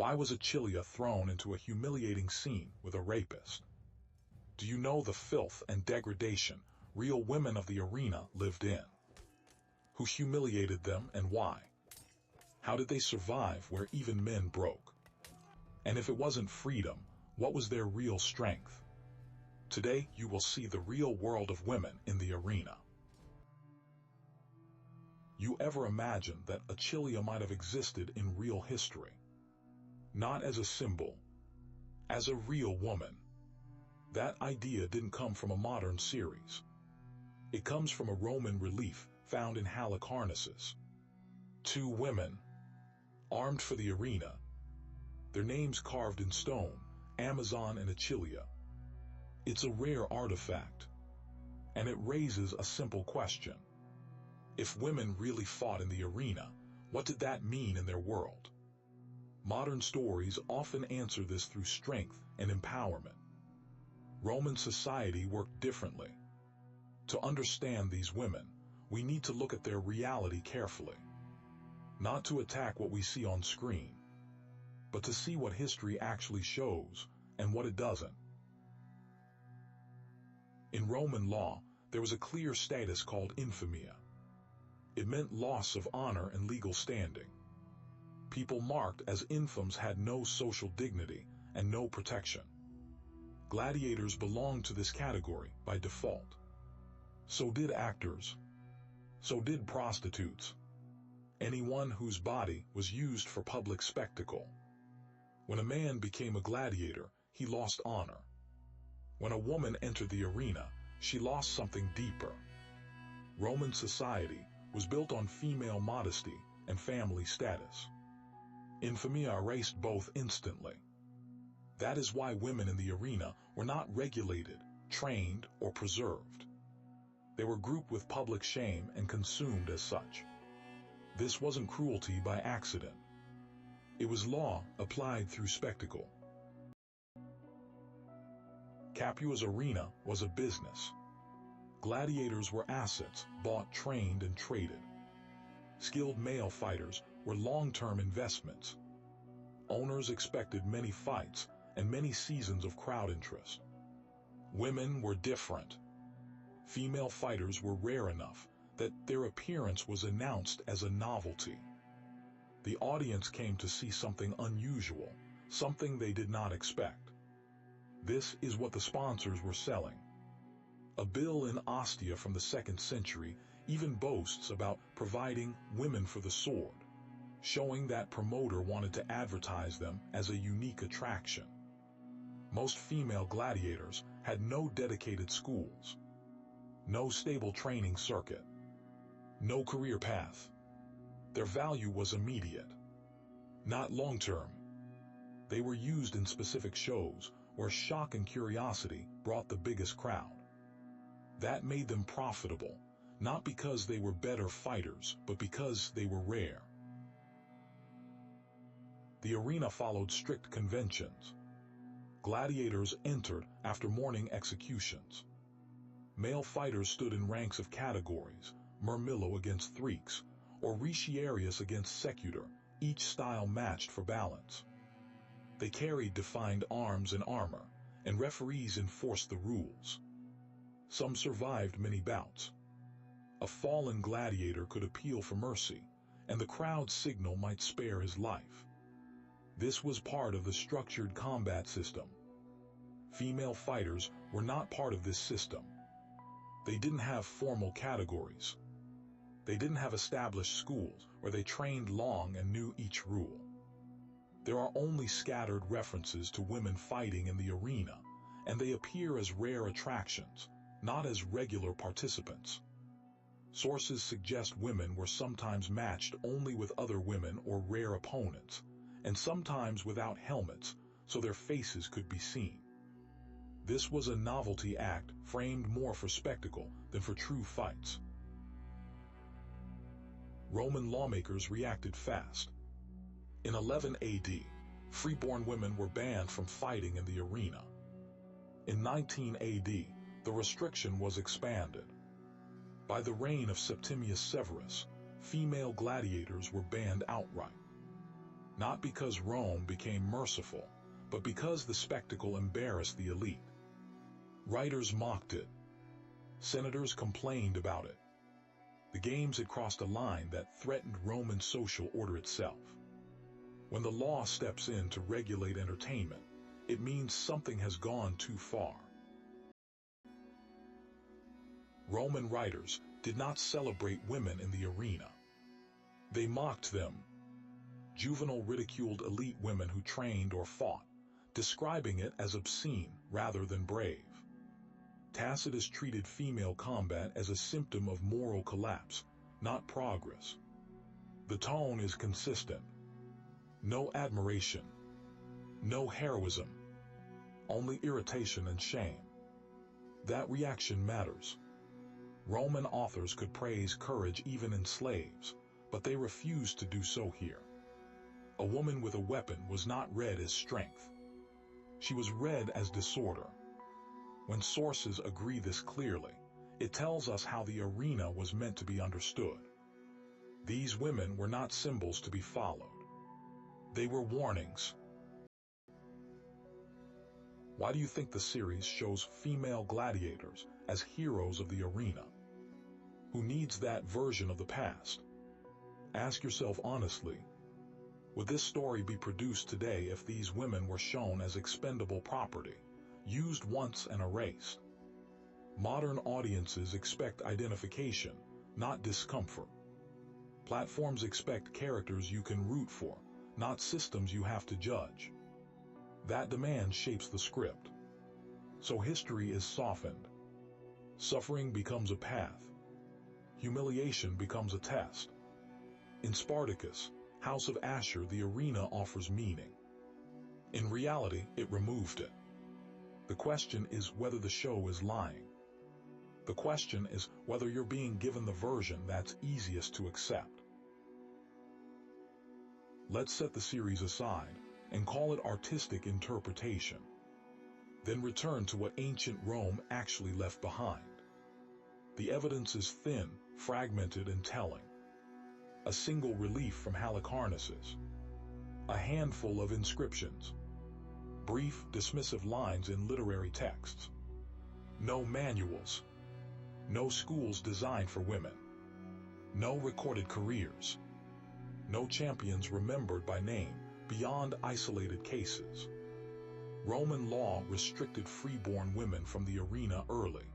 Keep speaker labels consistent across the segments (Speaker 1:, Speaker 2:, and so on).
Speaker 1: Why was Achillia thrown into a humiliating scene with a rapist? Do you know the filth and degradation real women of the arena lived in? Who humiliated them and why? How did they survive where even men broke? And if it wasn't freedom, what was their real strength? Today you will see the real world of women in the arena. You ever imagined that Achillia might have existed in real history? Not as a symbol, as a real woman. That idea didn't come from a modern series. It comes from a Roman relief found in Halicarnassus. Two women, armed for the arena, their names carved in stone, Amazon and Achillia. It's a rare artifact, and it raises a simple question. If women really fought in the arena, what did that mean in their world? Modern stories often answer this through strength and empowerment. Roman society worked differently. To understand these women, we need to look at their reality carefully. Not to attack what we see on screen, but to see what history actually shows and what it doesn't. In Roman law, there was a clear status called infamia. It meant loss of honor and legal standing. People marked as infames had no social dignity and no protection. Gladiators belonged to this category by default. So did actors. So did prostitutes. Anyone whose body was used for public spectacle. When a man became a gladiator, he lost honor. When a woman entered the arena, she lost something deeper. Roman society was built on female modesty and family status. Infamia erased both instantly. That is why women in the arena were not regulated, trained, or preserved. They were grouped with public shame and consumed as such. This wasn't cruelty by accident. It was law applied through spectacle. Capua's arena was a business. Gladiators were assets, bought, trained, and traded. Skilled male fighters were long-term investments. Owners expected many fights and many seasons of crowd interest. Women were different. Female fighters were rare enough that their appearance was announced as a novelty. The audience came to see something unusual, something they did not expect. This is what the sponsors were selling. A bill in Ostia from the 2nd century even boasts about providing women for the sword, showing that promoter wanted to advertise them as a unique attraction. Most female gladiators had no dedicated schools, no stable training circuit, no career path. Their value was immediate, not long-term. They were used in specific shows where shock and curiosity brought the biggest crowd. That made them profitable, not because they were better fighters, but because they were rare. The arena followed strict conventions. Gladiators entered after morning executions. Male fighters stood in ranks of categories, Murmillo against Threeks, or Retiarius against Secutor, each style matched for balance. They carried defined arms and armor, and referees enforced the rules. Some survived many bouts. A fallen gladiator could appeal for mercy, and the crowd's signal might spare his life. This was part of the structured combat system. Female fighters were not part of this system. They didn't have formal categories. They didn't have established schools where they trained long and knew each rule. There are only scattered references to women fighting in the arena, and they appear as rare attractions, not as regular participants. Sources suggest women were sometimes matched only with other women or rare opponents, and sometimes without helmets, so their faces could be seen. This was a novelty act framed more for spectacle than for true fights. Roman lawmakers reacted fast. In 11 AD, freeborn women were banned from fighting in the arena. In 19 AD, the restriction was expanded. By the reign of Septimius Severus, female gladiators were banned outright. not because Rome became merciful, but because the spectacle embarrassed the elite. Writers mocked it. Senators complained about it. The games had crossed a line that threatened Roman social order itself. When the law steps in to regulate entertainment, it means something has gone too far. Roman writers did not celebrate women in the arena. They mocked them. Juvenal ridiculed elite women who trained or fought, describing it as obscene rather than brave. Tacitus treated female combat as a symptom of moral collapse, not progress. The tone is consistent. No admiration. No heroism. Only irritation and shame. That reaction matters. Roman authors could praise courage even in slaves, but they refused to do so here. A woman with a weapon was not read as strength. She was read as disorder. When sources agree this clearly, it tells us how the arena was meant to be understood. These women were not symbols to be followed. They were warnings. Why do you think the series shows female gladiators as heroes of the arena? Who needs that version of the past? Ask yourself honestly, would this story be produced today if these women were shown as expendable property, used once and erased? Modern audiences expect identification, not discomfort. Platforms expect characters you can root for, not systems you have to judge. That demand shapes the script. So history is softened. Suffering becomes a path. Humiliation becomes a test. In Spartacus, House of Ashur, the arena offers meaning. In reality, it removed it. The question is whether the show is lying. The question is whether you're being given the version that's easiest to accept. Let's set the series aside and call it artistic interpretation. Then return to what ancient Rome actually left behind. The evidence is thin, fragmented, and telling. A single relief from Halicarnassus. A handful of inscriptions. Brief, dismissive lines in literary texts. No manuals. No schools designed for women. No recorded careers. No champions remembered by name beyond isolated cases. Roman law restricted freeborn women from the arena early,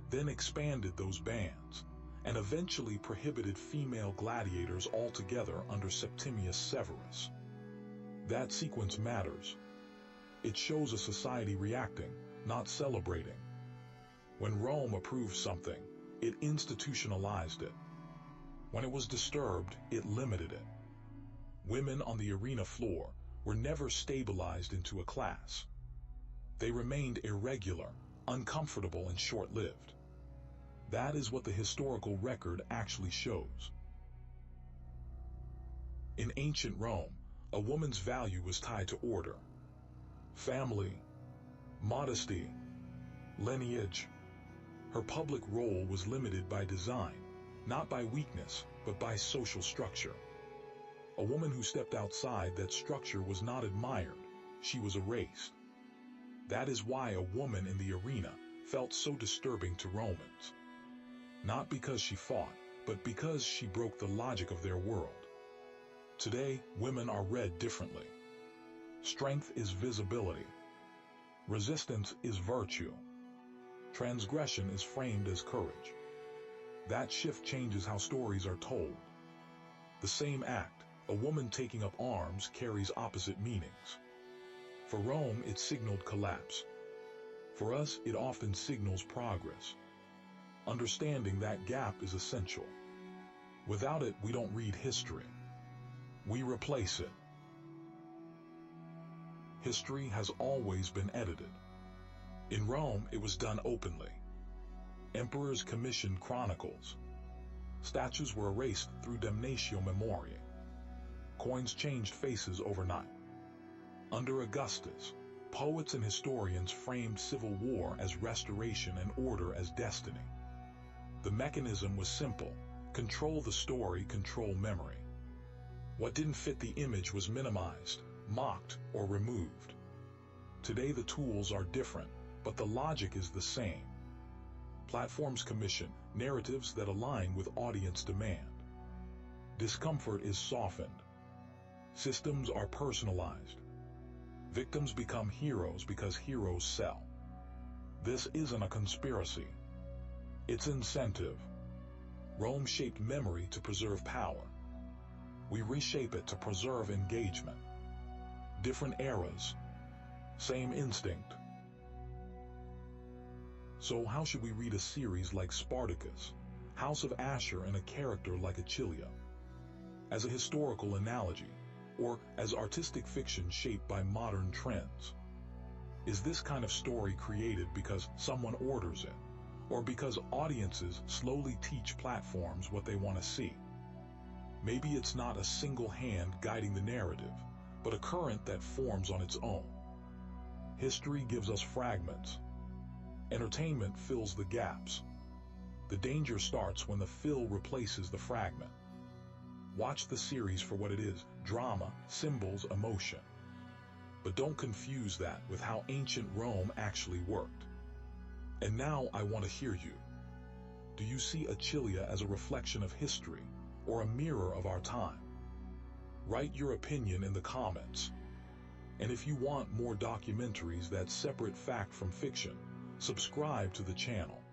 Speaker 1: then expanded those bans, and eventually prohibited female gladiators altogether under Septimius Severus. That sequence matters. It shows a society reacting, not celebrating. When Rome approved something, it institutionalized it. When it was disturbed, it limited it. Women on the arena floor were never stabilized into a class. They remained irregular, uncomfortable, and short-lived. That is what the historical record actually shows. In ancient Rome, a woman's value was tied to order, family, modesty, lineage. Her public role was limited by design, not by weakness, but by social structure. A woman who stepped outside that structure was not admired, she was erased. That is why a woman in the arena felt so disturbing to Romans. Not because she fought, but because she broke the logic of their world. Today, women are read differently. Strength is visibility. Resistance is virtue. Transgression is framed as courage. That shift changes how stories are told. The same act, a woman taking up arms, carries opposite meanings. For Rome, it signaled collapse. For us, it often signals progress. Understanding that gap is essential. Without it, we don't read history. We replace it. History has always been edited. In Rome, it was done openly. Emperors commissioned chronicles. Statues were erased through damnatio memoriae. Coins changed faces overnight. Under Augustus, poets and historians framed civil war as restoration and order as destiny. The mechanism was simple: control the story, control memory. What didn't fit the image was minimized, mocked, or removed. Today the tools are different, but the logic is the same. Platforms commission narratives that align with audience demand. Discomfort is softened. Systems are personalized. Victims become heroes because heroes sell. This isn't a conspiracy. It's incentive. Rome shaped memory to preserve power. We reshape it to preserve engagement. Different eras, same instinct. So how should we read a series like Spartacus, House of Ashur, and a character like Achillia? As a historical analogy, or as artistic fiction shaped by modern trends? Is this kind of story created because someone orders it, or because audiences slowly teach platforms what they want to see? Maybe it's not a single hand guiding the narrative, but a current that forms on its own. History gives us fragments. Entertainment fills the gaps. The danger starts when the fill replaces the fragment. Watch the series for what it is: drama, symbols, emotion. But don't confuse that with how ancient Rome actually worked. And now I want to hear you. Do you see Achillia as a reflection of history or a mirror of our time? Write your opinion in the comments. And if you want more documentaries that separate fact from fiction, subscribe to the channel.